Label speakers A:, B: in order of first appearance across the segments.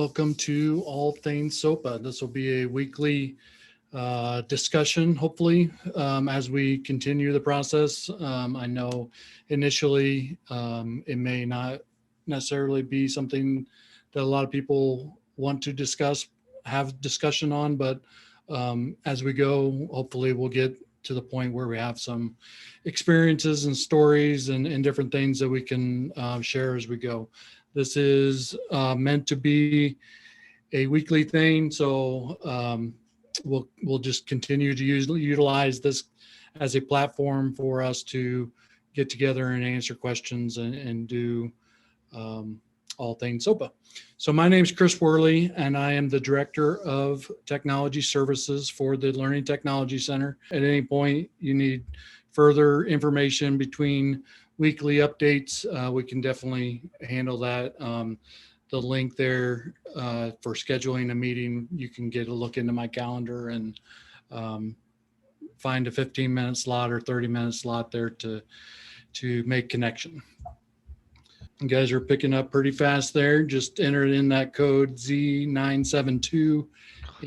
A: Welcome to All Things SOPPA. This will be a weekly discussion, hopefully, as we continue the process. I know initially it may not necessarily be something that a lot of people want to have discussion on, but as we go, hopefully we'll get to the point where we have some experiences and stories and different things that we can share as we go. This is meant to be a weekly thing, so we'll just continue to utilize this as a platform for us to get together and answer questions and do all things SOPPA. So my name is Chris Worley, and I am the Director of Technology Services for the Learning Technology Center. At any point you need further information between weekly updates, we can definitely handle that. The link there for scheduling a meeting, you can get a look into my calendar and find a 15-minute slot or 30-minute slot there to make connection. You guys are picking up pretty fast there. Just enter in that code Z972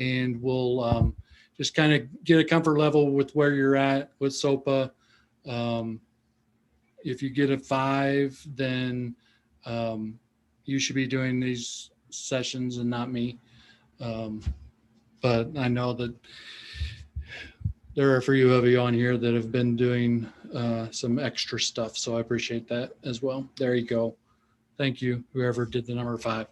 A: and we'll just kind of get a comfort level with where you're at with SOPPA. If you get a 5, then you should be doing these sessions and not me. But I know that there are a few of you on here that have been doing some extra stuff. So I appreciate that as well. There you go. Thank you, whoever did the number 5.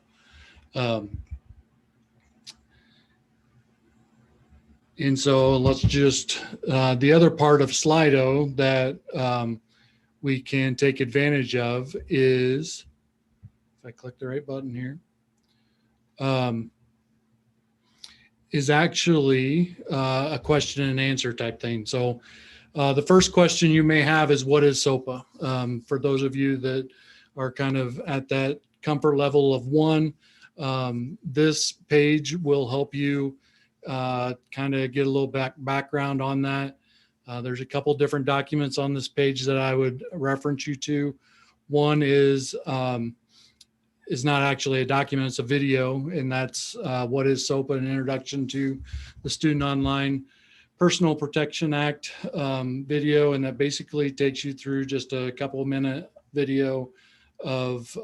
A: And so let's just, the other part of Slido that we can take advantage of is, if I click the right button here, is actually a question and answer type thing. So the first question you may have is, what is SOPPA? For those of you that are kind of at that comfort level of 1, this page will help you kind of get a little background on that. There's a couple different documents on this page that I would reference you to. One is not actually a document, it's a video, and that's what is SOPPA, an introduction to the Student Online Personal Protection Act video, and that basically takes you through just a couple minute video of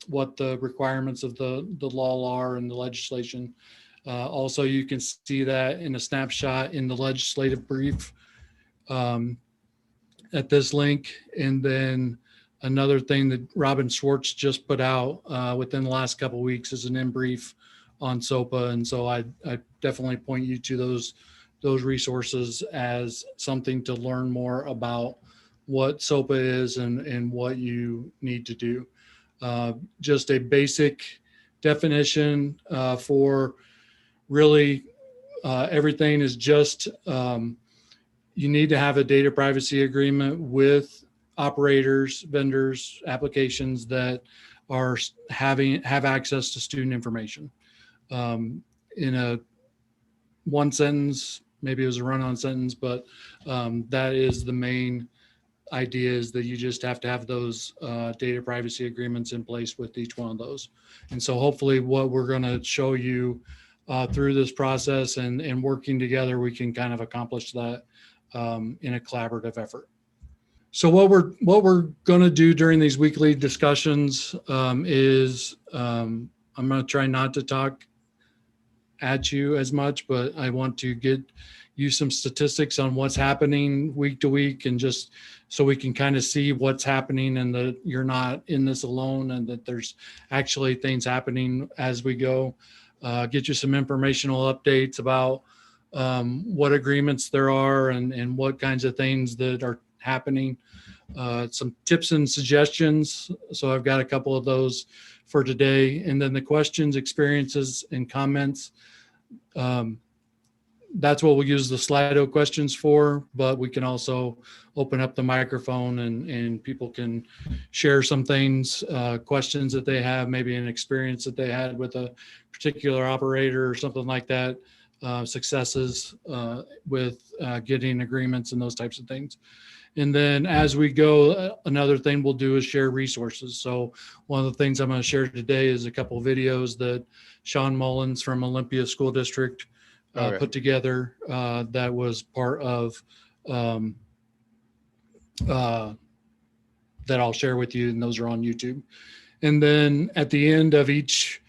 A: what the requirements of the law are and the legislation. Also, you can see that in a snapshot in the legislative brief at this link. And then another thing that Robin Schwartz just put out within the last couple of weeks is an in-brief on SOPPA. And so I definitely point you to those resources as something to learn more about what SOPPA is and what you need to do. Just a basic definition for really everything is just you need to have a data privacy agreement with operators, vendors, applications that are have access to student information. In a one sentence, maybe it was a run-on sentence, but that is the main idea, is that you just have to have those data privacy agreements in place with each one of those. And so hopefully what we're going to show you through this process and working together, we can kind of accomplish that in a collaborative effort. So what we're going to do during these weekly discussions is I'm going to try not to talk at you as much, but I want to get you some statistics on what's happening week to week, and just so we can kind of see what's happening and that you're not in this alone and that there's actually things happening as we go. Get you some informational updates about what agreements there are and what kinds of things that are happening. Some tips and suggestions. So I've got a couple of those for today. And then the questions, experiences, and comments. That's what we'll use the Slido questions for, but we can also open up the microphone and people can share some things, questions that they have, maybe an experience that they had with a particular operator or something like that. successes with getting agreements and those types of things. And then as we go, another thing we'll do is share resources. So one of the things I'm going to share today is a couple of videos that Sean Mullins from Olympia School District put together that was part of that I'll share with you, and those are on YouTube. And then at the end of each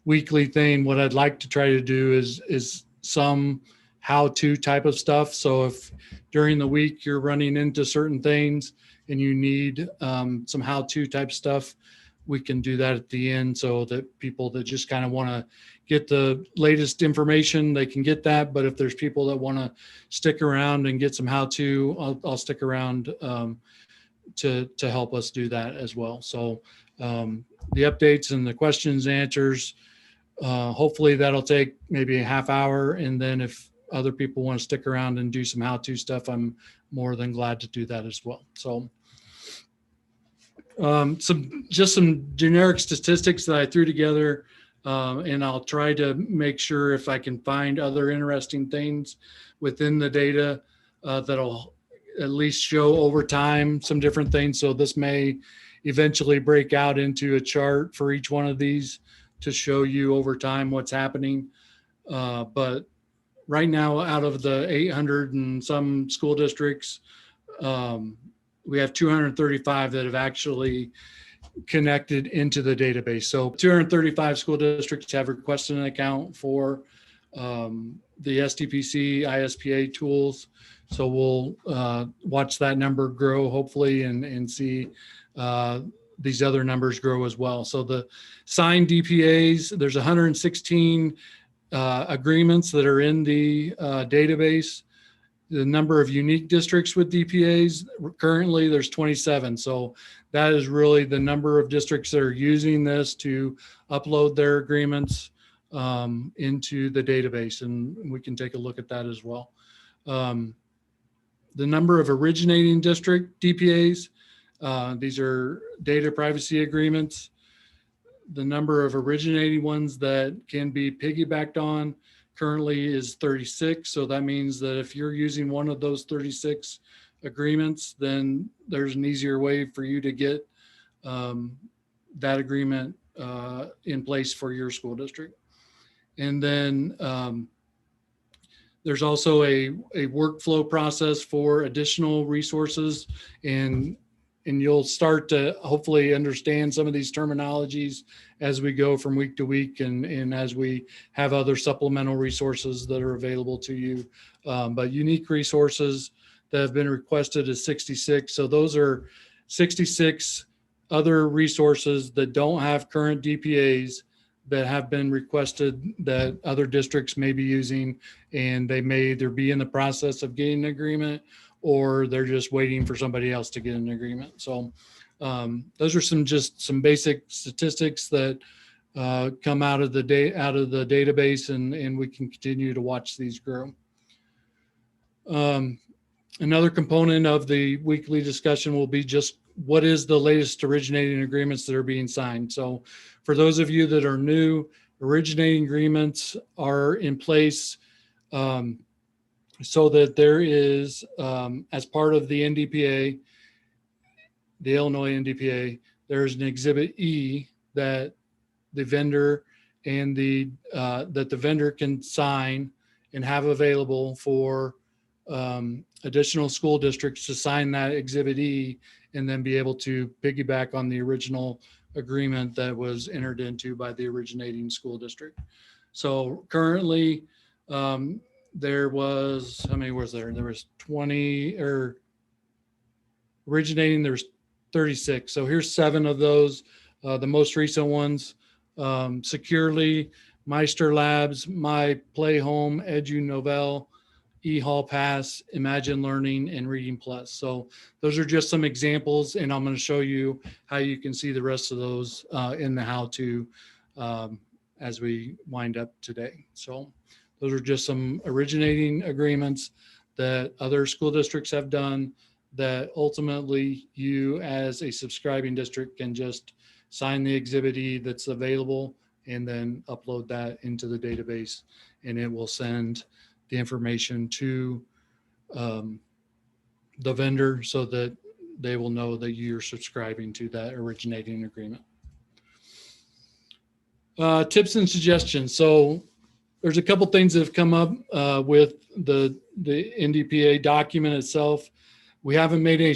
A: weekly thing, what I'd like to try to do is some how-to type of stuff. So if during the week you're running into certain things and you need some how-to type stuff, we can do that at the end so that people that just kind of want to get the latest information, they can get that. But if there's people that want to stick around and get some how-to, I'll stick around to help us do that as well. So the updates and the questions and answers, hopefully that'll take maybe a half hour. And then if other people want to stick around and do some how-to stuff, I'm more than glad to do that as well. So some generic statistics that I threw together, and I'll try to make sure if I can find other interesting things within the data that'll at least show over time some different things. So this may eventually break out into a chart for each one of these to show you over time what's happening. But right now, out of the 800 and some school districts, we have 235 that have actually connected into the database. So 235 school districts have requested an account for the SDPC, ISPA tools. So we'll watch that number grow, hopefully, and see these other numbers grow as well. So the signed DPAs, there's 116 agreements that are in the database. The number of unique districts with DPAs, currently there's 27. So that is really the number of districts that are using this to upload their agreements into the database. And we can take a look at that as well. The number of originating district DPAs, these are data privacy agreements. The number of originating ones that can be piggybacked on currently is 36. So that means that if you're using one of those 36 agreements, then there's an easier way for you to get that agreement in place for your school district. And then there's also a workflow process for additional resources, and you'll start to hopefully understand some of these terminologies as we go from week to week and as we have other supplemental resources that are available to you. But unique resources that have been requested is 66. So those are 66 other resources that don't have current DPAs that have been requested that other districts may be using, and they may either be in the process of getting an agreement or they're just waiting for somebody else to get an agreement. So those are some basic statistics that come out of the database, and we can continue to watch these grow. Another component of the weekly discussion will be just what is the latest originating agreements that are being signed. So for those of you that are new, originating agreements are in place so that there is, as part of the NDPA, the Illinois NDPA, there's an Exhibit E that the vendor and that the vendor can sign and have available for additional school districts to sign that Exhibit E and then be able to piggyback on the original agreement that was entered into by the originating school district. So currently, there was, how many was there? There was 20, or originating, there's 36. So here's 7 of those. The most recent ones, Securely, Meister Labs, My Play Home, Edu Novell, eHall Pass, Imagine Learning, and Reading Plus. So those are just some examples, and I'm going to show you how you can see the rest of those in the how-to as we wind up today. So those are just some originating agreements that other school districts have done that ultimately you as a subscribing district can just sign the Exhibit E that's available and then upload that into the database, and it will send the information to the vendor so that they will know that you're subscribing to that originating agreement. Tips and suggestions. So there's a couple things that have come up with the NDPA document itself. We haven't made any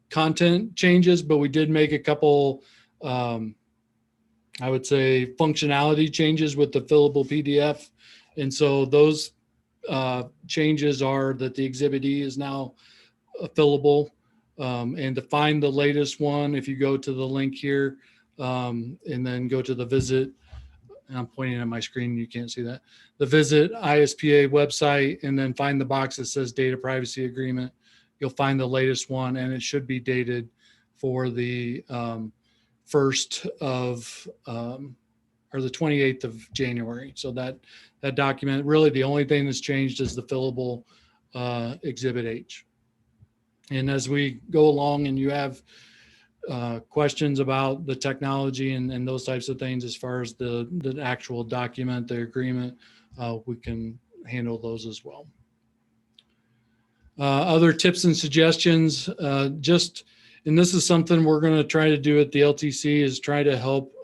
A: content changes, but we did make a couple, I would say, functionality changes with the fillable PDF. And so those changes are that the Exhibit E is now fillable. And to find the latest one, if you go to the link here and then go to the visit, and I'm pointing at my screen, you can't see that, the visit ISPA website, and then find the box that says data privacy agreement. You'll find the latest one, and it should be dated for the 1st of or the 28th of January. So that document, really the only thing that's changed is the fillable Exhibit H. And as we go along and you have questions about the technology and those types of things, as far as the actual document, the agreement, we can handle those as well. Other tips and suggestions, and this is something we're going to try to do at the LTC, is try to help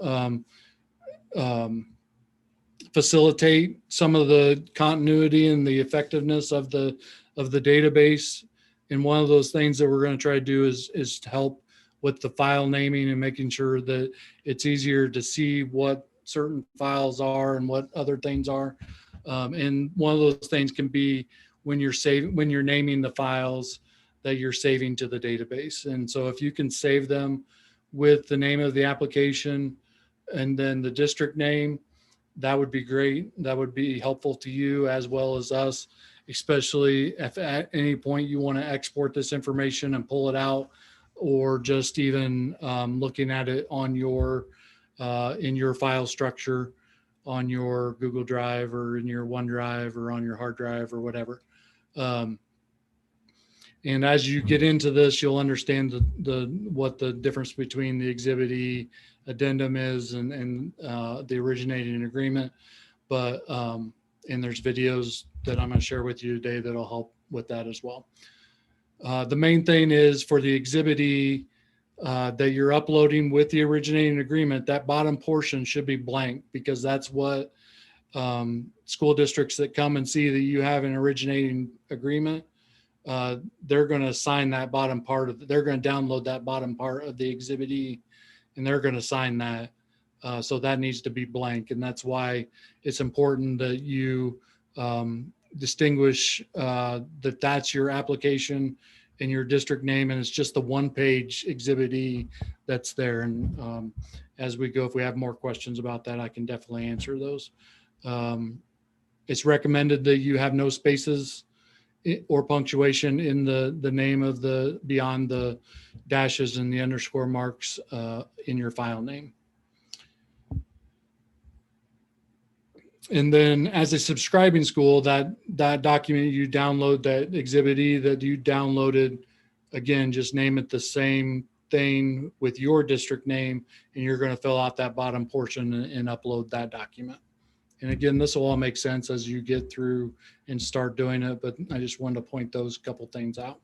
A: facilitate some of the continuity and the effectiveness of the database. And one of those things that we're going to try to do is to help with the file naming and making sure that it's easier to see what certain files are and what other things are. And one of those things can be when you're naming the files that you're saving to the database. And so if you can save them with the name of the application and then the district name, that would be great. That would be helpful to you as well as us, especially if at any point you want to export this information and pull it out, or just even looking at it on your in your file structure on your Google Drive or in your OneDrive or on your hard drive or whatever. And as you get into this, you'll understand what the difference between the Exhibit E addendum is and the originating agreement. But and there's videos that I'm going to share with you today that'll help with that as well. The main thing is for the Exhibit E that you're uploading with the originating agreement, that bottom portion should be blank, because that's what school districts that come and see that you have an originating agreement, they're going to sign that bottom part of, they're going to download that bottom part of the Exhibit E, and they're going to sign that. So that needs to be blank. And that's why it's important that you distinguish that that's your application and your district name, and it's just the one-page Exhibit E that's there. And as we go, if we have more questions about that, I can definitely answer those. It's recommended that you have no spaces or punctuation in the name of the, beyond the dashes and the underscore marks in your file name. And then as a subscribing school, that document you download, that Exhibit E that you downloaded, again, just name it the same thing with your district name, and you're going to fill out that bottom portion and upload that document. And again, this will all make sense as you get through and start doing it, but I just wanted to point those couple things out.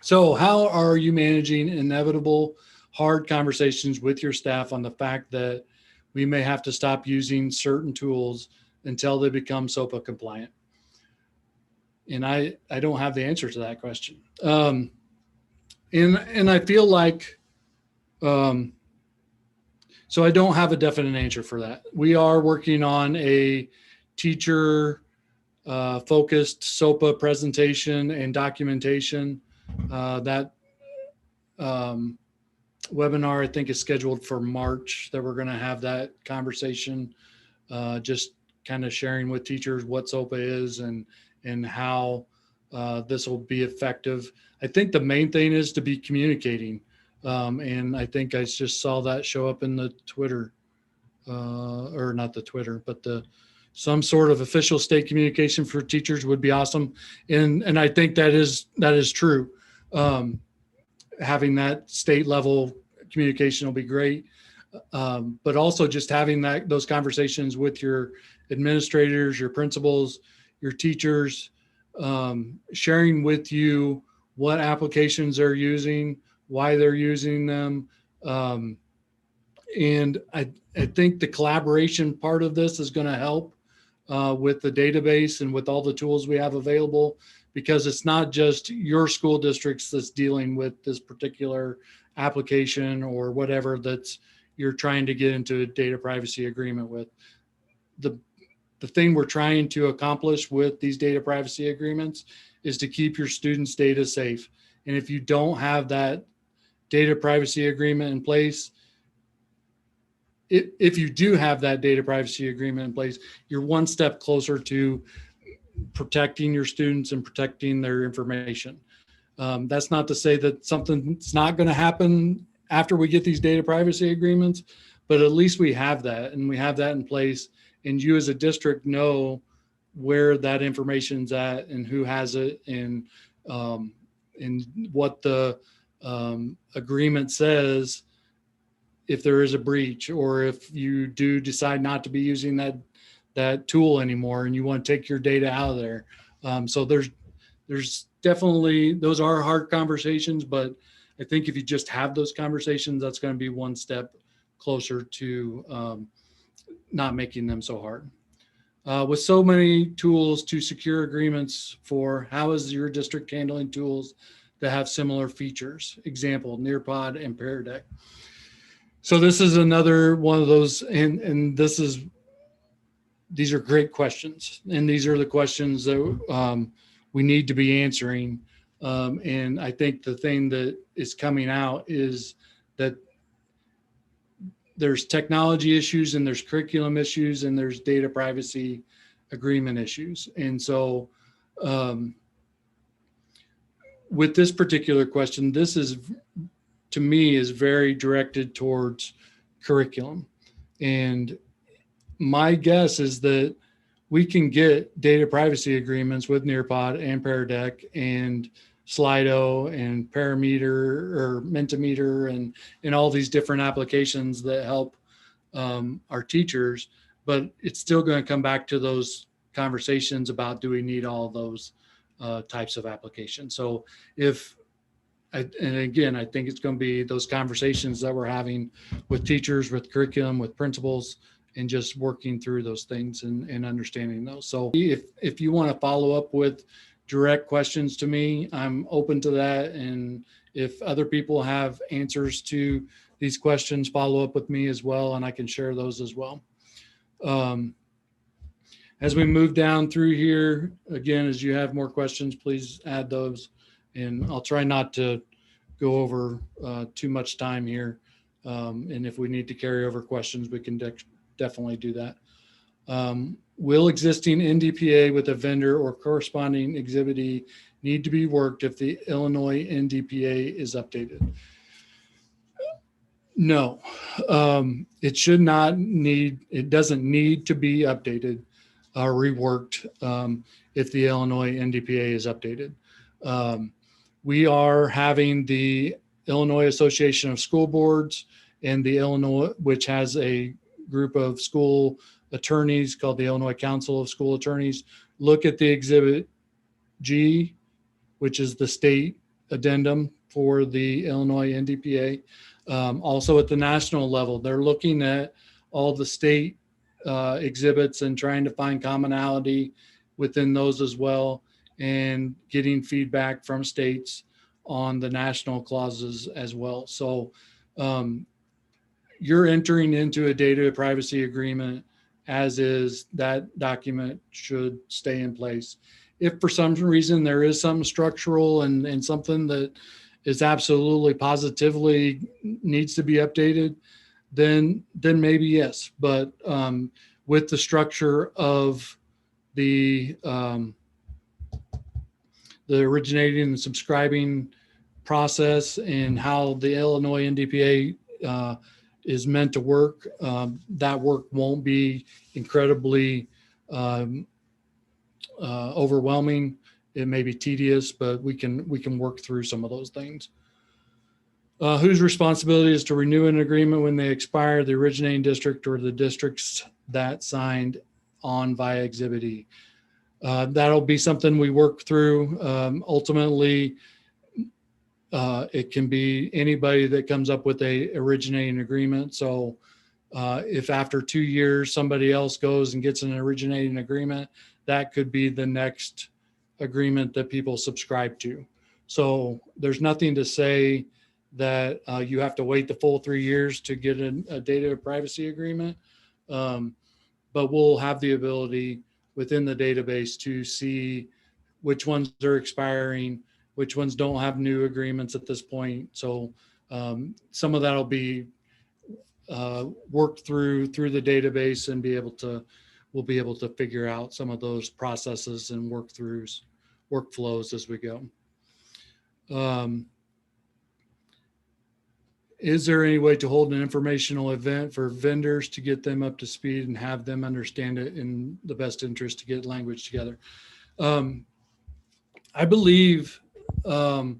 A: So how are you managing inevitable hard conversations with your staff on the fact that we may have to stop using certain tools until they become SOPPA compliant? And I don't have the answer to that question. And I feel like, so I don't have a definite answer for that. We are working on a teacher focused SOPPA presentation and documentation. That webinar, I think, is scheduled for March, that we're going to have that conversation, just kind of sharing with teachers what SOPPA is and how this will be effective. I think the main thing is to be communicating. And I think I just saw that show up in the Twitter, or not the Twitter, but some sort of official state communication for teachers would be awesome. And I think that is true. Having that state level communication will be great. But also just having those conversations with your administrators, your principals, your teachers, sharing with you what applications they're using, why they're using them. And I think the collaboration part of this is going to help with the database and with all the tools we have available, because it's not just your school districts that's dealing with this particular application or whatever that's you're trying to get into a data privacy agreement with. The thing we're trying to accomplish with these data privacy agreements is to keep your students' data safe. And if you don't have that data privacy agreement in place, if you do have that data privacy agreement in place, you're one step closer to protecting your students and protecting their information. That's not to say that something's not going to happen after we get these data privacy agreements, but at least we have that, and we have that in place. And you as a district know where that information's at and who has it, and what the agreement says if there is a breach, or if you do decide not to be using that tool anymore and you want to take your data out of there. So there's definitely, those are hard conversations, but I think if you just have those conversations, that's going to be one step closer to not making them so hard. With so many tools to secure agreements for, how is your district handling tools that have similar features? Example, Nearpod and Pear Deck. So this is another one of those, and these are great questions, and these are the questions that we need to be answering. And I think the thing that is coming out is that there's technology issues, and there's curriculum issues, and there's data privacy agreement issues. And so with this particular question, this is, to me, is very directed towards curriculum. And my guess is that we can get data privacy agreements with Nearpod and Pear Deck and Slido and Parameter or Mentimeter and all these different applications that help our teachers, but it's still going to come back to those conversations about, do we need all of those types of applications? So and again, I think it's going to be those conversations that we're having with teachers, with curriculum, with principals, and just working through those things and understanding those. So if you want to follow up with direct questions to me, I'm open to that. And if other people have answers to these questions, follow up with me as well, and I can share those as well. As we move down through here, again, as you have more questions, please add those. And I'll try not to go over too much time here. And if we need to carry over questions, we can definitely do that. Will existing NDPA with a vendor or corresponding Exhibit E need to be worked if the Illinois NDPA is updated? No, it should not need, it doesn't need to be updated or reworked if the Illinois NDPA is updated. We are having the Illinois Association of School Boards and the Illinois, which has a group of school attorneys called the Illinois Council of School Attorneys, look at the Exhibit G, which is the state addendum for the Illinois NDPA. Also at the national level, they're looking at all the state exhibits and trying to find commonality within those as well, and getting feedback from states on the national clauses as well. So you're entering into a data privacy agreement as is. That document should stay in place. If for some reason there is some structural and something that is absolutely positively needs to be updated, then maybe yes. But with the structure of the originating and subscribing process and how the Illinois NDPA is meant to work, that work won't be incredibly overwhelming. It may be tedious, but we can work through some of those things. Whose responsibility is to renew an agreement when they expire? The originating district or the districts that signed on via Exhibit E. That'll be something we work through. Ultimately, it can be anybody that comes up with a originating agreement. So if after 2 years somebody else goes and gets an originating agreement, that could be the next agreement that people subscribe to. So there's nothing to say that you have to wait the full 3 years to get a data privacy agreement. But we'll have the ability within the database to see which ones are expiring, which ones don't have new agreements at this point. So some of that will be worked through the database and we'll be able to figure out some of those processes and workflows as we go. Is there any way to hold an informational event for vendors to get them up to speed and have them understand it in the best interest to get language together? I believe, so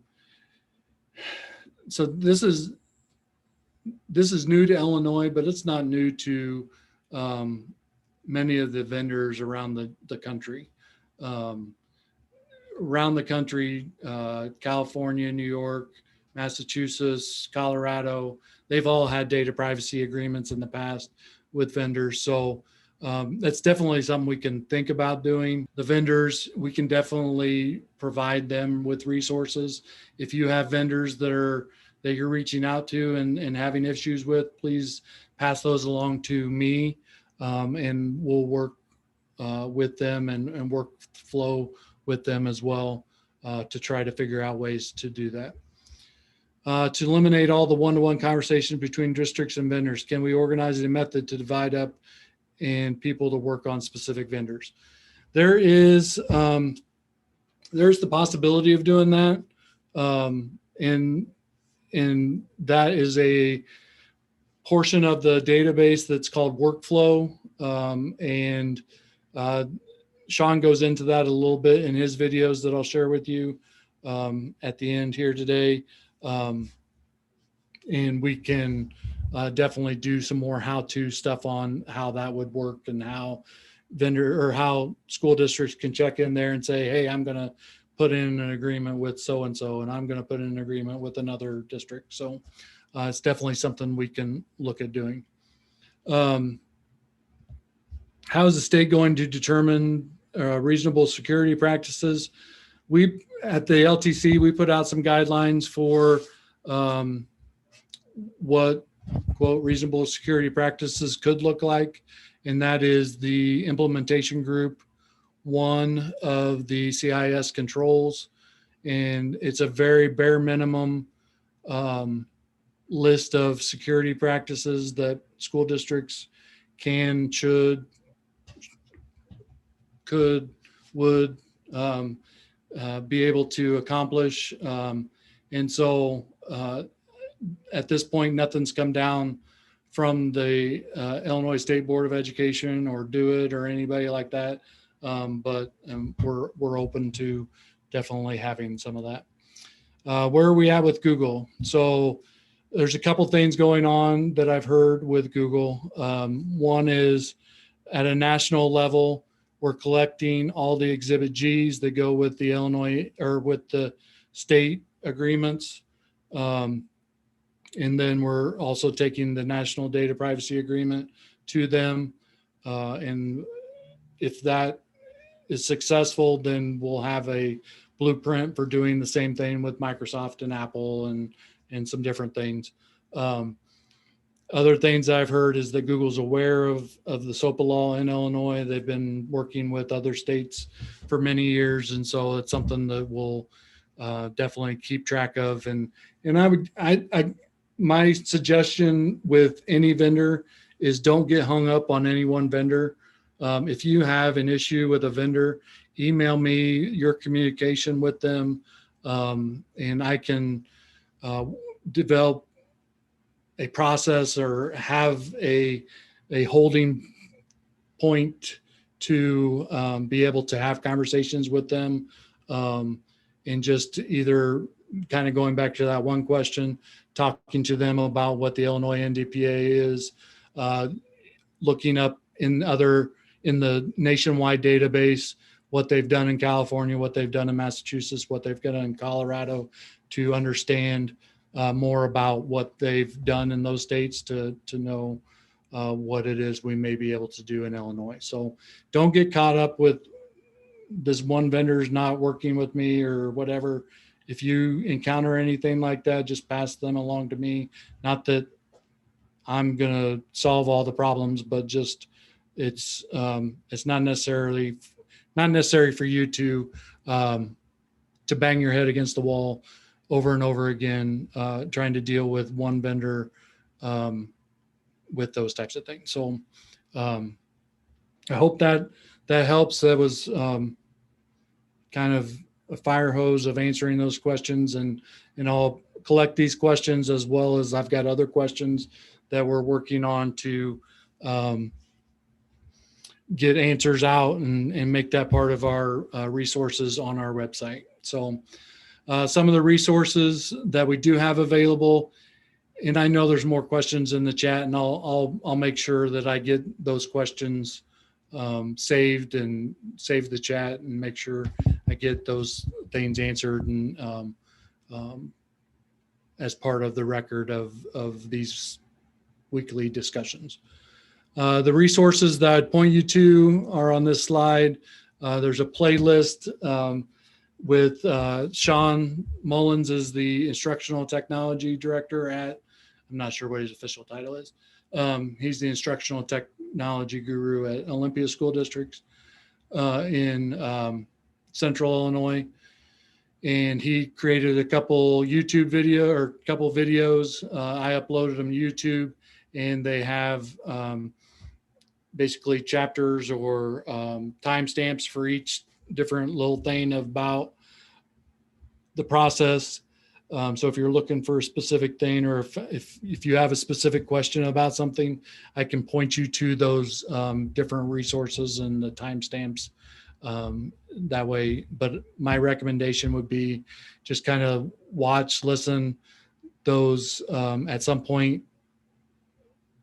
A: this is new to Illinois, but it's not new to many of the vendors around the country. Around the country, California, New York, Massachusetts, Colorado, they've all had data privacy agreements in the past with vendors. So that's definitely something we can think about doing. The vendors, we can definitely provide them with resources. If you have vendors that you're reaching out to and having issues with, please pass those along to me, and we'll work with them and work flow with them as well to try to figure out ways to do that. To eliminate all the one-to-one conversations between districts and vendors, can we organize a method to divide up and people to work on specific vendors? There's the possibility of doing that. And that is a portion of the database that's called workflow. And Sean goes into that a little bit in his videos that I'll share with you at the end here today. And we can definitely do some more how-to stuff on how that would work and how how school districts can check in there and say, hey, I'm going to put in an agreement with so-and-so, and I'm going to put in an agreement with another district. So it's definitely something we can look at doing. How is the state going to determine reasonable security practices? We, at the LTC, we put out some guidelines for what, quote, reasonable security practices could look like. And that is the implementation group, one of the CIS controls. And it's a very bare minimum list of security practices that school districts can, should, could, would be able to accomplish. And so at this point, nothing's come down from the Illinois State Board of Education or Do It or anybody like that. But we're open to definitely having some of that. Where are we at with Google? So there's a couple things going on that I've heard with Google. One is at a national level, we're collecting all the Exhibit Gs that go with the Illinois or with the state agreements. And then we're also taking the National Data Privacy Agreement to them. And if that is successful, then we'll have a blueprint for doing the same thing with Microsoft and Apple and some different things. Other things I've heard is that Google's aware of the SOPPA law in Illinois. They've been working with other states for many years. And so it's something that we'll definitely keep track of. And my suggestion with any vendor is don't get hung up on any one vendor. If you have an issue with a vendor, email me your communication with them, and I can develop a process or have a holding point to be able to have conversations with them, and just either kind of going back to that one question, talking to them about what the Illinois NDPA is, looking up in the nationwide database, what they've done in California, what they've done in Massachusetts, what they've done in Colorado, to understand more about what they've done in those states to know what it is we may be able to do in Illinois. So don't get caught up with this one vendor's not working with me or whatever. If you encounter anything like that, just pass them along to me. Not that I'm going to solve all the problems, but just it's not necessary for you to bang your head against the wall over and over again, trying to deal with one vendor with those types of things. So I hope that helps. That was kind of a fire hose of answering those questions, and I'll collect these questions, as well as I've got other questions that we're working on to get answers out and make that part of our resources on our website. So some of the resources that we do have available, and I know there's more questions in the chat, and I'll make sure that I get those questions saved and save the chat and make sure I get those things answered and as part of the record of these weekly discussions. The resources that I'd point you to are on this slide. There's a playlist with Sean Mullins is the instructional technology director at, I'm not sure what his official title is. He's the instructional technology guru at Olympia School District in Central Illinois. And he created a couple YouTube videos. I uploaded them to YouTube, and they have basically chapters or timestamps for each different little thing about the process. So if you're looking for a specific thing, or if you have a specific question about something, I can point you to those different resources and the timestamps that way. But my recommendation would be just kind of watch, listen those at some point,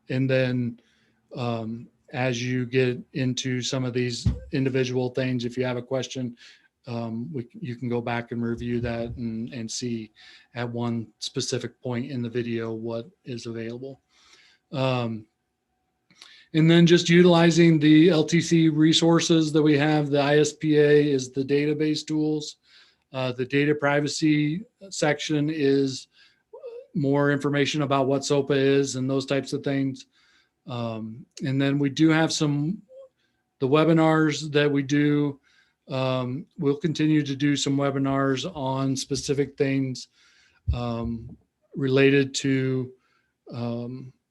A: and then as you get into some of these individual things, if you have a question, you can go back and review that and see at one specific point in the video what is available. And then just utilizing the LTC resources that we have. The ISPA is the database tools. The data privacy section is more information about what SOPPA is and those types of things. And then we do have the webinars that we do. We'll continue to do some webinars on specific things related to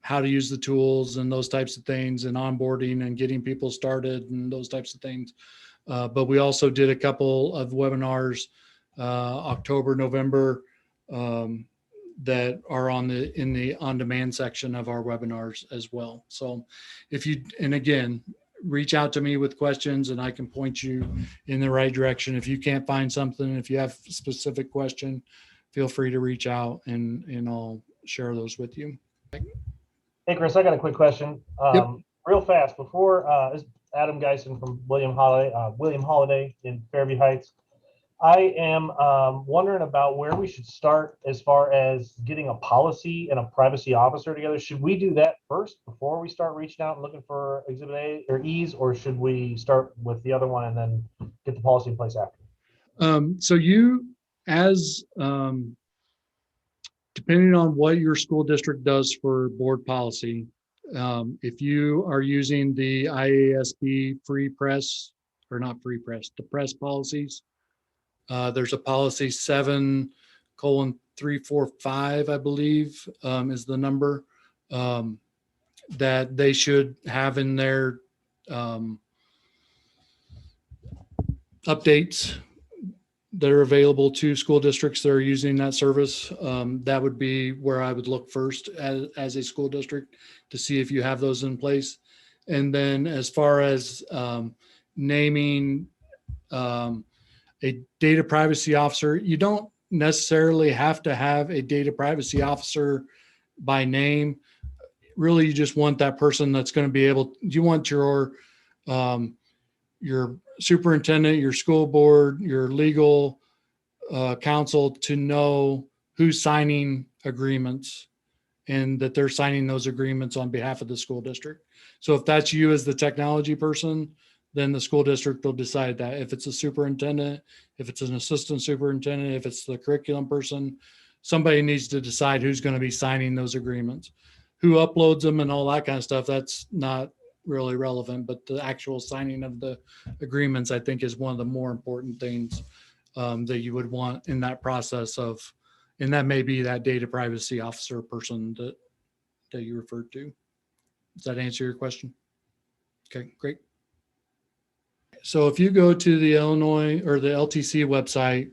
A: how to use the tools and those types of things, and onboarding and getting people started and those types of things. But we also did a couple of webinars, October, November, that are in the on-demand section of our webinars as well. So and again, reach out to me with questions and I can point you in the right direction. If you can't find something, if you have a specific question, feel free to reach out and I'll share those with you.
B: Hey, Chris, I got a quick question.
A: Yep.
B: Real fast, before this is Adam Geisen from William Holiday in Fairview Heights. I am wondering about where we should start as far as getting a policy and a privacy officer together. Should we do that first before we start reaching out and looking for Exhibit A or E's, or should we start with the other one and then get the policy in place after?
A: So you, depending on what your school district does for board policy, if you are using the IASB free press, or not free press, the press policies, there's a policy 7:345, I believe, is the number that they should have in their updates that are available to school districts that are using that service. That would be where I would look first as a school district to see if you have those in place. And then as far as naming a data privacy officer, you don't necessarily have to have a data privacy officer by name. Really, you just want that person that's going to be able, you want your superintendent, your school board, your legal counsel to know who's signing agreements and that they're signing those agreements on behalf of the school district. So if that's you as the technology person, then the school district will decide that. If it's a superintendent, if it's an assistant superintendent, if it's the curriculum person, somebody needs to decide who's going to be signing those agreements. Who uploads them and all that kind of stuff, that's not really relevant, but the actual signing of the agreements, I think, is one of the more important things that you would want in that process of, and that may be that data privacy officer person that you referred to. Does that answer your question? Okay, great. So if you go to the Illinois or the LTC website,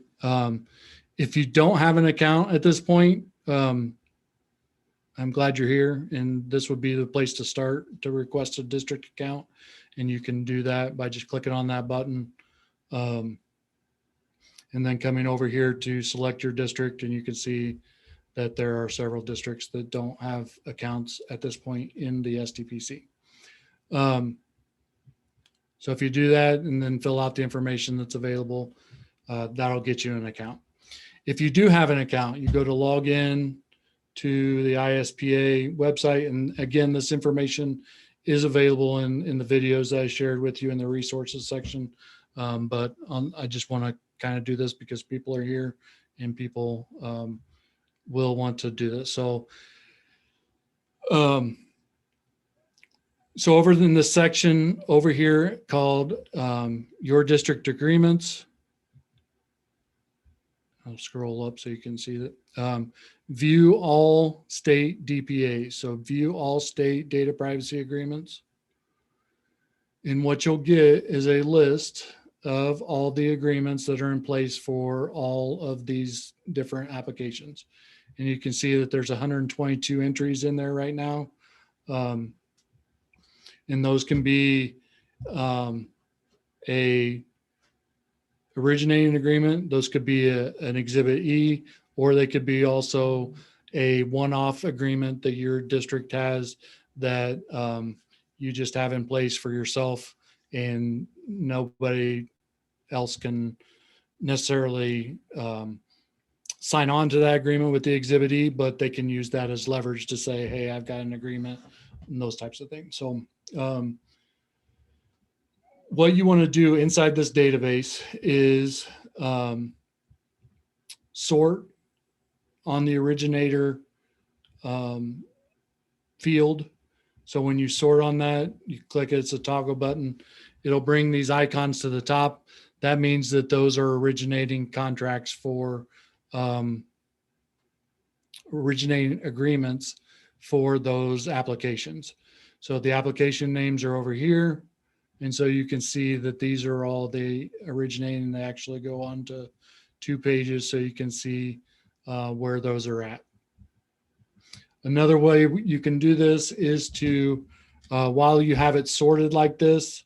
A: if you don't have an account at this point, I'm glad you're here, and this would be the place to start to request a district account. And you can do that by just clicking on that button. And then coming over here to select your district, and you can see that there are several districts that don't have accounts at this point in the SDPC. So if you do that and then fill out the information that's available, that'll get you an account. If you do have an account, you go to log in to the ISPA website. And again, this information is available in the videos that I shared with you in the resources section. I just want to kind of do this because people are here and people will want to do this. So over in this section over here called your district agreements, I'll scroll up so you can see that. View all state DPAs. So view all state data privacy agreements. And what you'll get is a list of all the agreements that are in place for all of these different applications. And you can see that there's 122 entries in there right now. And those can be a originating agreement. Those could be an Exhibit E, or they could be also a one-off agreement that your district has that you just have in place for yourself, and nobody else can necessarily sign on to that agreement with the Exhibit E, but they can use that as leverage to say, hey, I've got an agreement, and those types of things. So what you want to do inside this database is sort on the originator field. So when you sort on that, you click it, it's a toggle button. It'll bring these icons to the top. That means that those are originating contracts for originating agreements for those applications. So the application names are over here. And so you can see that these are all the originating. They actually go on to 2 pages so you can see where those are at. Another way you can do this is to, while you have it sorted like this,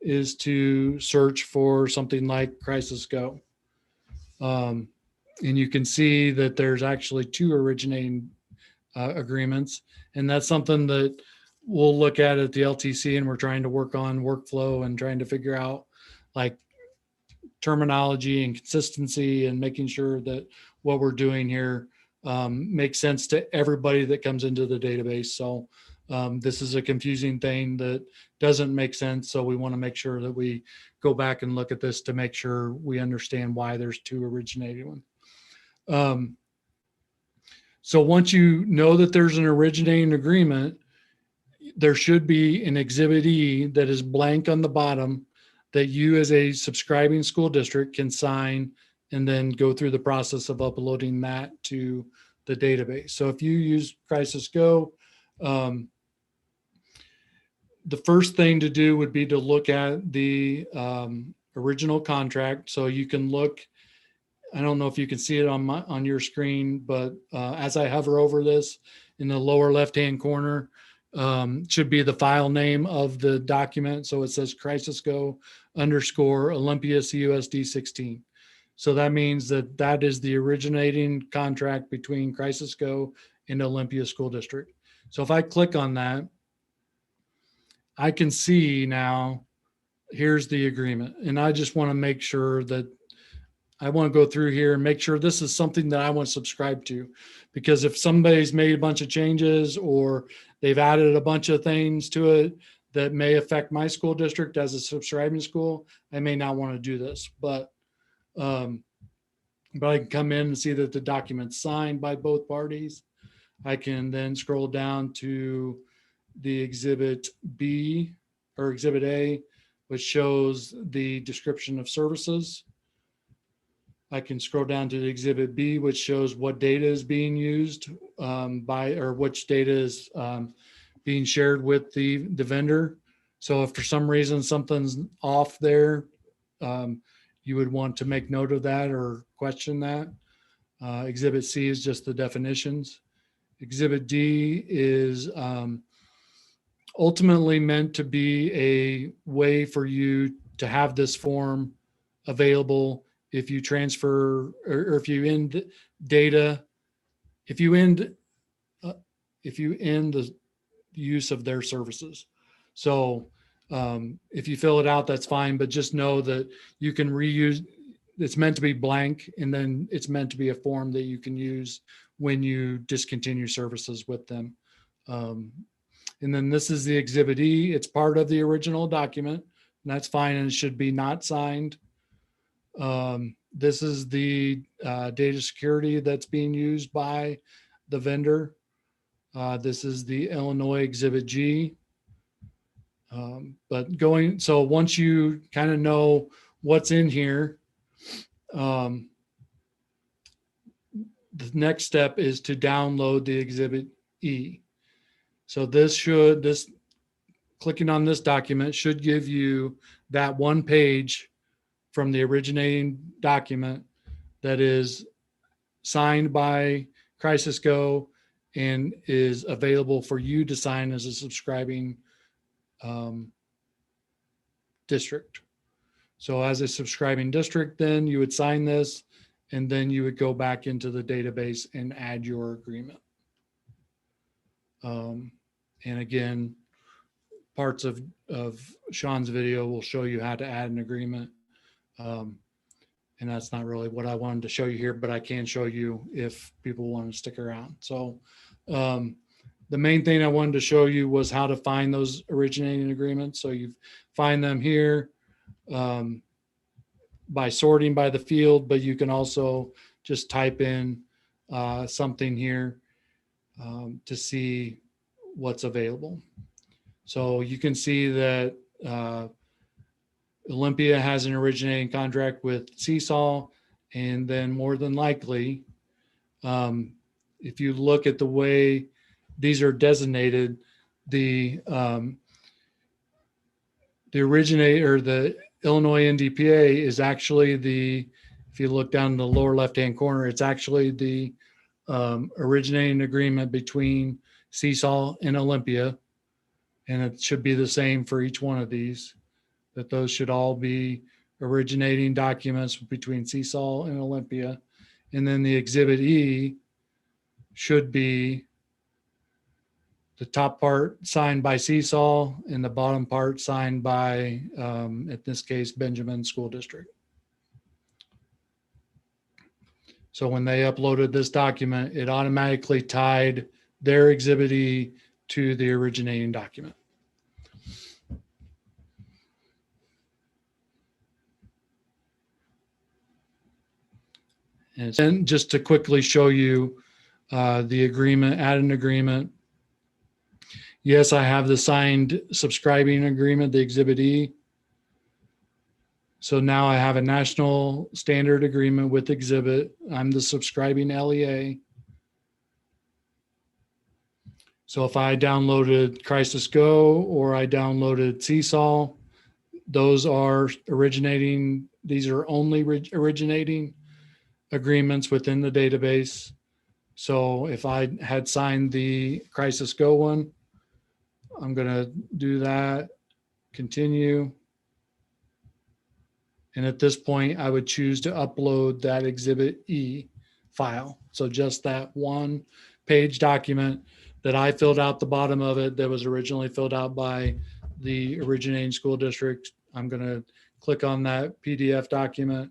A: is to search for something like Crisis Go. And you can see that there's actually 2 originating agreements. And that's something that we'll look at the LTC, and we're trying to work on workflow and trying to figure out like terminology and consistency and making sure that what we're doing here makes sense to everybody that comes into the database. So this is a confusing thing that doesn't make sense. So we want to make sure that we go back and look at this to make sure we understand why there's 2 originating ones. So once you know that there's an originating agreement, there should be an Exhibit E that is blank on the bottom that you as a subscribing school district can sign and then go through the process of uploading that to the database. So if you use Crisis Go, the first thing to do would be to look at the original contract. So you can look, I don't know if you can see it on your screen, but as I hover over this in the lower left-hand corner, should be the file name of the document. So it says Crisis Go _ Olympia CUSD 16. So that means that that is the originating contract between Crisis Go and Olympia School District. So if I click on that, I can see now, here's the agreement. And I just want to make sure that I want to go through here and make sure this is something that I want to subscribe to. Because if somebody's made a bunch of changes or they've added a bunch of things to it that may affect my school district as a subscribing school, I may not want to do this. But I can come in and see that the document's signed by both parties. I can then scroll down to the Exhibit B or Exhibit A, which shows the description of services. I can scroll down to the Exhibit B, which shows what data is being used or which data is being shared with the vendor. So if for some reason something's off there, you would want to make note of that or question that. Exhibit C is just the definitions. Exhibit D is ultimately meant to be a way for you to have this form available if you transfer or if you end data, if you end the use of their services. So if you fill it out, that's fine, but just know that you can reuse. It's meant to be blank, and then it's meant to be a form that you can use when you discontinue services with them. And then this is the Exhibit E. It's part of the original document, and that's fine, and it should be not signed. This is the data security that's being used by the vendor. This is the Illinois Exhibit G. So once you kind of know what's in here, the next step is to download the Exhibit E. So clicking on this document should give you that one page from the originating document that is signed by Crisis Go and is available for you to sign as a subscribing district. So as a subscribing district, then you would sign this, and then you would go back into the database and add your agreement. And again, parts of Sean's video will show you how to add an agreement. And that's not really what I wanted to show you here, but I can show you if people want to stick around. So the main thing I wanted to show you was how to find those originating agreements. So you find them here by sorting by the field, but you can also just type in something here to see what's available. So you can see that Olympia has an originating contract with Seesaw, and then more than likely, if you look at the way these are designated, the originator, the Illinois NDPA is actually if you look down in the lower left-hand corner, it's actually the originating agreement between Seesaw and Olympia. And it should be the same for each one of these, that those should all be originating documents between Seesaw and Olympia. And then the Exhibit E should be the top part signed by Seesaw and the bottom part signed by, in this case, Benjamin School District. So when they uploaded this document, it automatically tied their Exhibit E to the originating document. And then just to quickly show you the agreement, add an agreement. Yes, I have the signed subscribing agreement, the Exhibit E. So now I have a national standard agreement with Exhibit. I'm the subscribing LEA. So if I downloaded Crisis Go or I downloaded Seesaw, those are originating. These are only originating agreements within the database. So if I had signed the Crisis Go one, I'm going to do that, continue. And at this point, I would choose to upload that Exhibit E file. So just that one page document that I filled out the bottom of it that was originally filled out by the originating school district. I'm going to click on that PDF document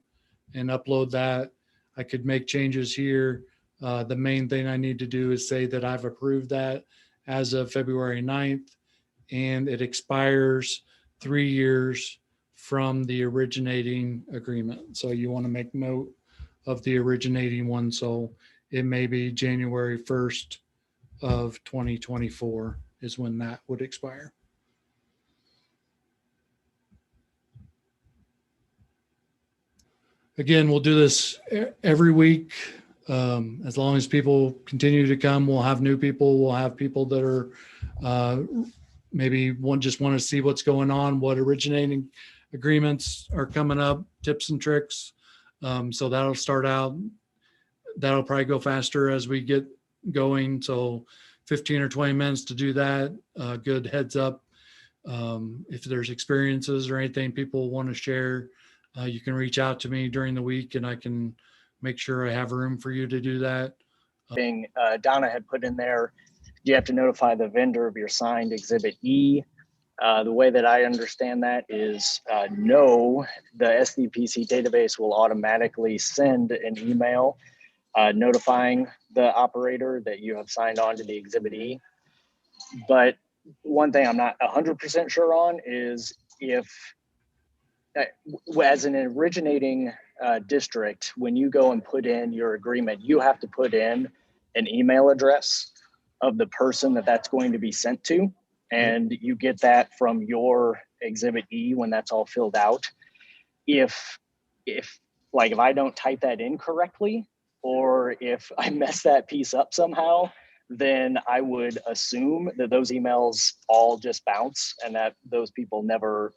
A: and upload that. I could make changes here. The main thing I need to do is say that I've approved that as of February 9th, and it expires 3 years from the originating agreement. So you want to make note of the originating one. So it may be January 1st of 2024 is when that would expire. Again, we'll do this every week. As long as people continue to come, we'll have new people. We'll have people that are maybe just want to see what's going on, what originating agreements are coming up, tips and tricks. So that'll start out. That'll probably go faster as we get going. So 15 or 20 minutes to do that. Good heads up. If there's experiences or anything people want to share, you can reach out to me during the week and I can make sure I have room for you to do that.
C: Donna had put in there, you have to notify the vendor of your signed Exhibit E. The way that I understand that is no, the SDPC database will automatically send an email notifying the operator that you have signed on to the Exhibit E. But one thing I'm not 100% sure on is if, as an originating district, when you go and put in your agreement, you have to put in an email address of the person that's going to be sent to. And you get that from your Exhibit E when that's all filled out. If I don't type that in correctly, or if I mess that piece up somehow, then I would assume that those emails all just bounce and that those people never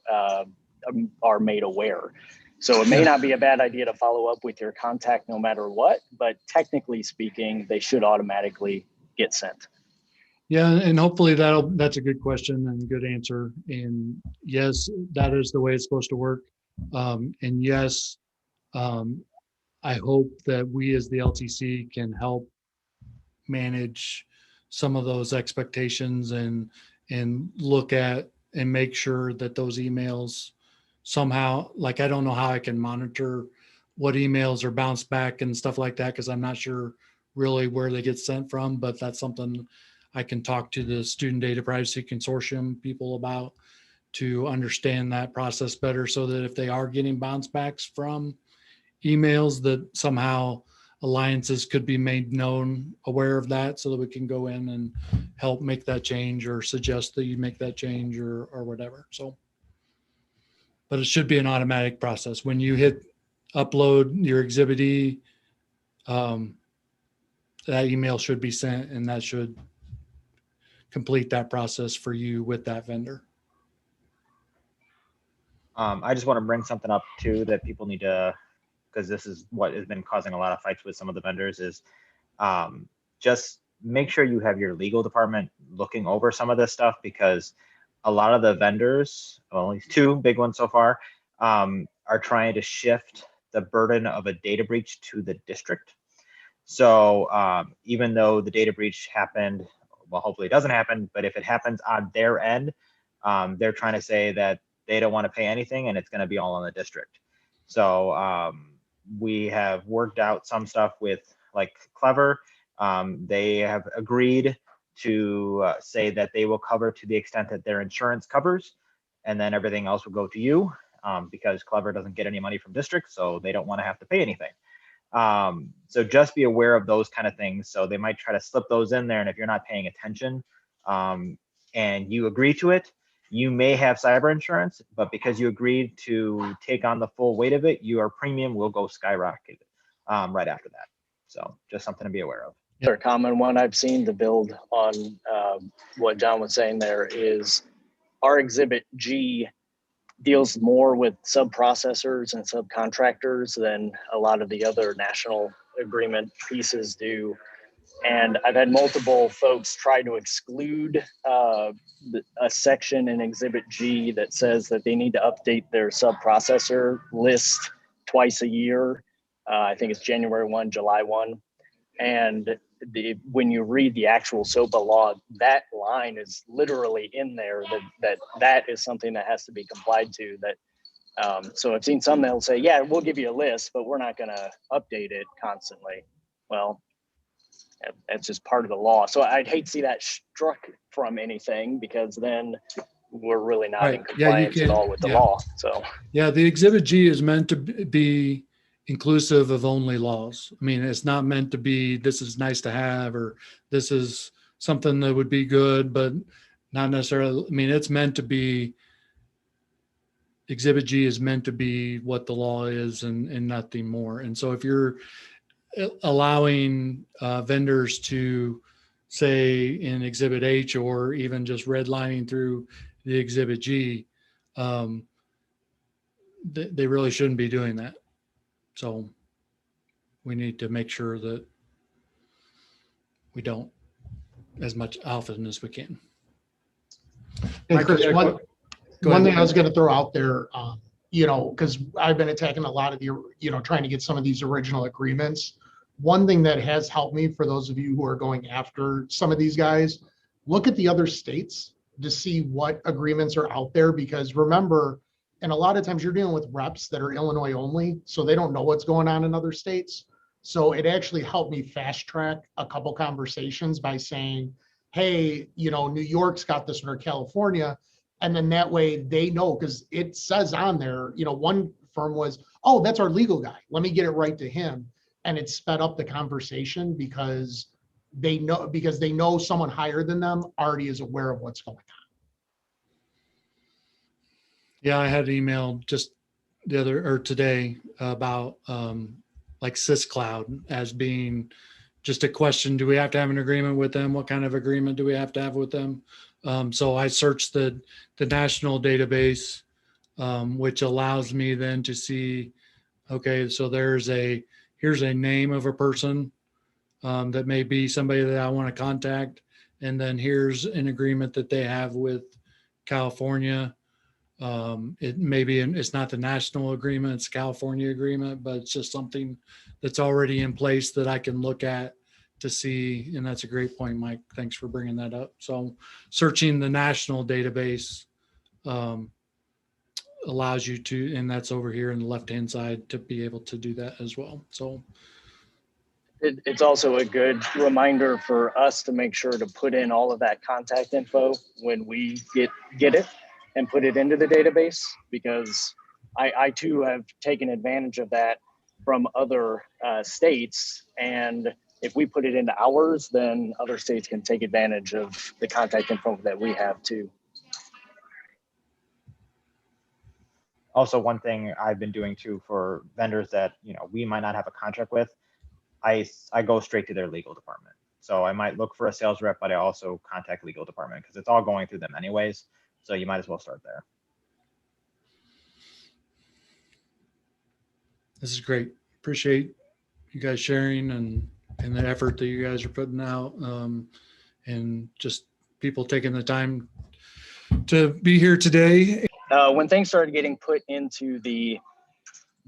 C: are made aware. So it may not be a bad idea to follow up with your contact no matter what, but technically speaking, they should automatically get sent.
A: Yeah, and hopefully that's a good question and good answer. And yes, that is the way it's supposed to work. And yes, I hope that we as the LTC can help manage some of those expectations and look at and make sure that those emails somehow, like, I don't know how I can monitor what emails are bounced back and stuff like that, because I'm not sure really where they get sent from, but that's something I can talk to the Student Data Privacy Consortium people about to understand that process better, so that if they are getting bounce backs from emails, that somehow alliances could be made known, aware of that, so that we can go in and help make that change or suggest that you make that change or whatever. So, but it should be an automatic process. When you hit upload your Exhibit E, that email should be sent, and that should complete that process for you with that vendor.
D: I just want to bring something up too that people need to, because this is what has been causing a lot of fights with some of the vendors, is just make sure you have your legal department looking over some of this stuff, because a lot of the vendors, well, only two big ones so far, are trying to shift the burden of a data breach to the district. So even though the data breach happened, well, hopefully it doesn't happen, but if it happens on their end, they're trying to say that they don't want to pay anything and it's going to be all on the district. So we have worked out some stuff with like Clever. They have agreed to say that they will cover to the extent that their insurance covers, and then everything else will go to you, because Clever doesn't get any money from districts, so they don't want to have to pay anything. So just be aware of those kind of things. So they might try to slip those in there, and if you're not paying attention and you agree to it, you may have cyber insurance, but because you agreed to take on the full weight of it, your premium will go skyrocket right after that. So just something to be aware of.
C: Another common one I've seen to build on what John was saying there is our Exhibit G deals more with sub-processors and subcontractors than a lot of the other national agreement pieces do. And I've had multiple folks try to exclude a section in Exhibit G that says that they need to update their sub-processor list twice a year. I think it's January 1, July 1. And when you read the actual SOPPA law, that line is literally in there that is something that has to be complied to. So I've seen some that'll say, yeah, we'll give you a list, but we're not going to update it constantly. Well, that's just part of the law. So I'd hate to see that struck from anything, because then we're really not in compliance at all with the law. So
A: yeah, the Exhibit G is meant to be inclusive of only laws. I mean, it's not meant to be, this is nice to have, or this is something that would be good, but not necessarily. I mean, it's meant to be, Exhibit G is meant to be what the law is and nothing more. And so if you're allowing vendors to say in Exhibit H, or even just redlining through the Exhibit G, they really shouldn't be doing that. So we need to make sure that we don't as much often as we can.
E: Hey, Chris, one thing I was
A: Go
E: going to throw out there, because I've been attacking a lot of the, trying to get some of these original agreements. One thing that has helped me, for those of you who are going after some of these guys, look at the other states to see what agreements are out there, because remember, and a lot of times you're dealing with reps that are Illinois only, so they don't know what's going on in other states. So it actually helped me fast track a couple conversations by saying, hey, New York's got this one, or California. And then that way they know, because it says on there, one firm was, oh, that's our legal guy, let me get it right to him. And it sped up the conversation because they know someone higher than them already is aware of what's going on.
A: Yeah, I had an email just today about like SysCloud as being just a question. Do we have to have an agreement with them? What kind of agreement do we have to have with them? So I searched the national database, which allows me then to see, okay, so here's a name of a person that may be somebody that I want to contact. And then here's an agreement that they have with California. It's not the national agreement, it's a California agreement, but it's just something that's already in place that I can look at to see. And that's a great point, Mike. Thanks for bringing that up. So searching the national database allows you to, and that's over here in the left-hand side, to be able to do that as well. So
C: it's also a good reminder for us to make sure to put in all of that contact info when we get it and put it into the database, because I too have taken advantage of that from other states. And if we put it into ours, then other states can take advantage of the contact info that we have too.
D: Also, one thing I've been doing too for vendors that we might not have a contract with, I go straight to their legal department. So I might look for a sales rep, but I also contact legal department because it's all going through them anyways. So you might as well start there.
A: this is great. Appreciate you guys sharing and the effort that you guys are putting out, and just people taking the time to be here today.
C: When things started getting put into the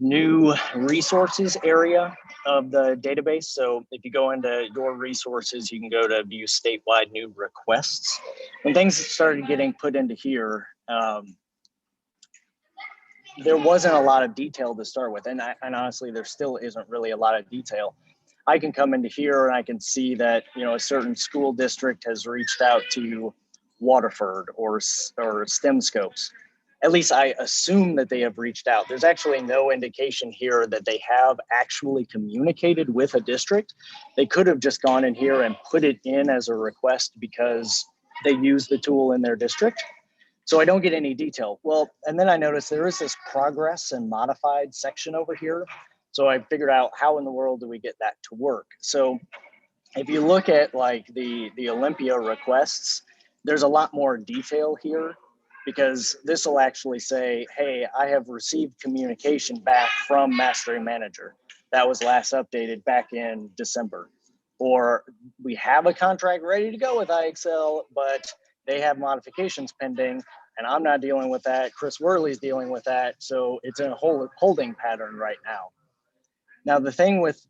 C: new resources area of the database, so if you go into your resources, you can go to view statewide new requests. When things started getting put into here, there wasn't a lot of detail to start with, and honestly, there still isn't really a lot of detail. I can come into here and I can see that a certain school district has reached out to Waterford or STEM Scopes. At least I assume that they have reached out. There's actually no indication here that they have actually communicated with a district. They could have just gone in here and put it in as a request because they use the tool in their district. So I don't get any detail. Well, and then I noticed there is this progress and modified section over here. So I figured out, how in the world do we get that to work? So if you look at like the IL-NDPA requests, there's a lot more detail here, because this will actually say, hey, I have received communication back from Mastering Manager. That was last updated back in December. or we have a contract ready to go with IXL, but they have modifications pending, and I'm not dealing with that. Chris Worley's dealing with that. So it's in a holding pattern right now. Now, the thing with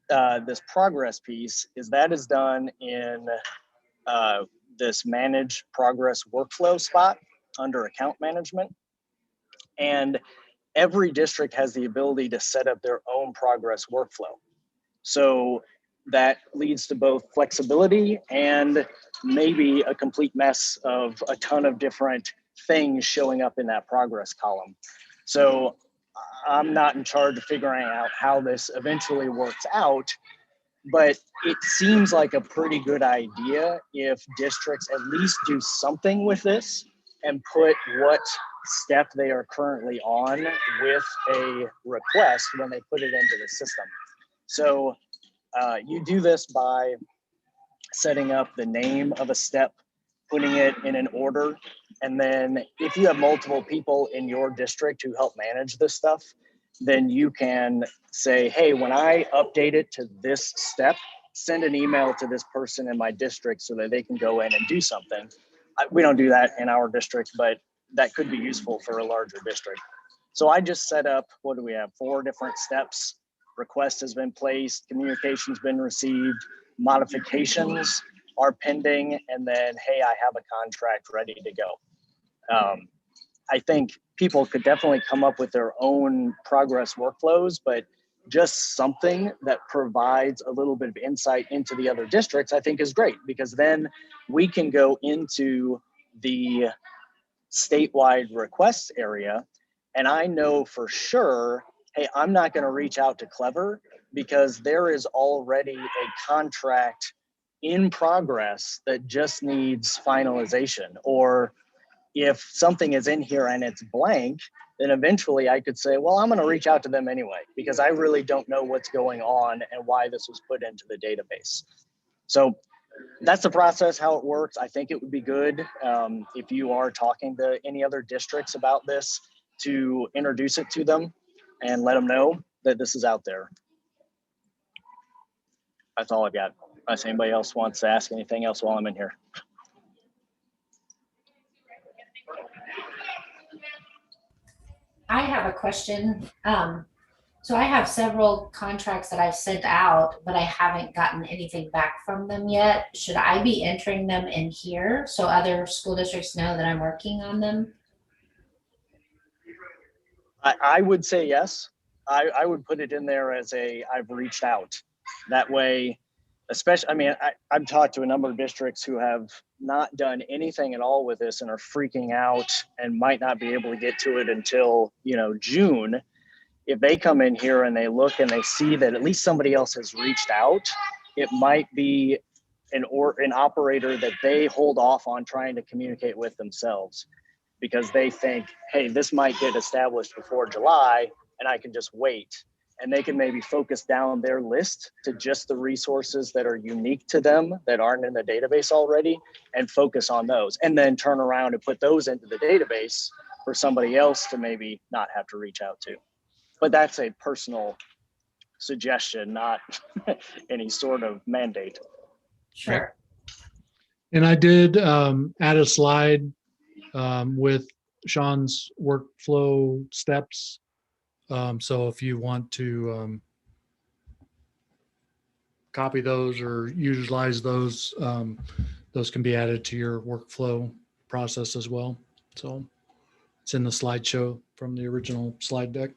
C: this progress piece is that is done in this manage progress workflow spot under account management. And every district has the ability to set up their own progress workflow. So that leads to both flexibility and maybe a complete mess of a ton of different things showing up in that progress column. So I'm not in charge of figuring out how this eventually works out, but it seems like a pretty good idea if districts at least do something with this and put what step they are currently on with a request when they put it into the system. So you do this by setting up the name of a step, putting it in an order, and then if you have multiple people in your district who help manage this stuff, then you can say, hey, when I update it to this step, send an email to this person in my district so that they can go in and do something. We don't do that in our district, but that could be useful for a larger district. So I just set up, what do we have, 4 different steps. Request has been placed, communication's been received, modifications are pending, and then, hey, I have a contract ready to go. I think people could definitely come up with their own progress workflows, but just something that provides a little bit of insight into the other districts, I think is great, because then we can go into the statewide requests area. And I know for sure, hey, I'm not going to reach out to Clever because there is already a contract in progress that just needs finalization. Or if something is in here and it's blank, then eventually I could say, well, I'm going to reach out to them anyway, because I really don't know what's going on and why this was put into the database. So that's the process, how it works. I think it would be good if you are talking to any other districts about this to introduce it to them and let them know that this is out there. That's all I've got. Unless anybody else wants to ask anything else while I'm in here.
F: I have a question. So I have several contracts that I've sent out, but I haven't gotten anything back from them yet. Should I be entering them in here so other school districts know that I'm working on them?
C: I would say yes. I would put it in there as a I've reached out. That way, especially, I mean, I've talked to a number of districts who have not done anything at all with this and are freaking out and might not be able to get to it until, June. If they come in here and they look and they see that at least somebody else has reached out, it might be an operator that they hold off on trying to communicate with themselves, because they think, hey, this might get established before July and I can just wait. And they can maybe focus down their list to just the resources that are unique to them that aren't in the database already and focus on those, and then turn around and put those into the database for somebody else to maybe not have to reach out to. But that's a personal suggestion, not any sort of mandate.
F: Sure.
A: And I did add a slide with Sean's workflow steps. So if you want to copy those or utilize those, those can be added to your workflow process as well. So it's in the slideshow from the original slide deck.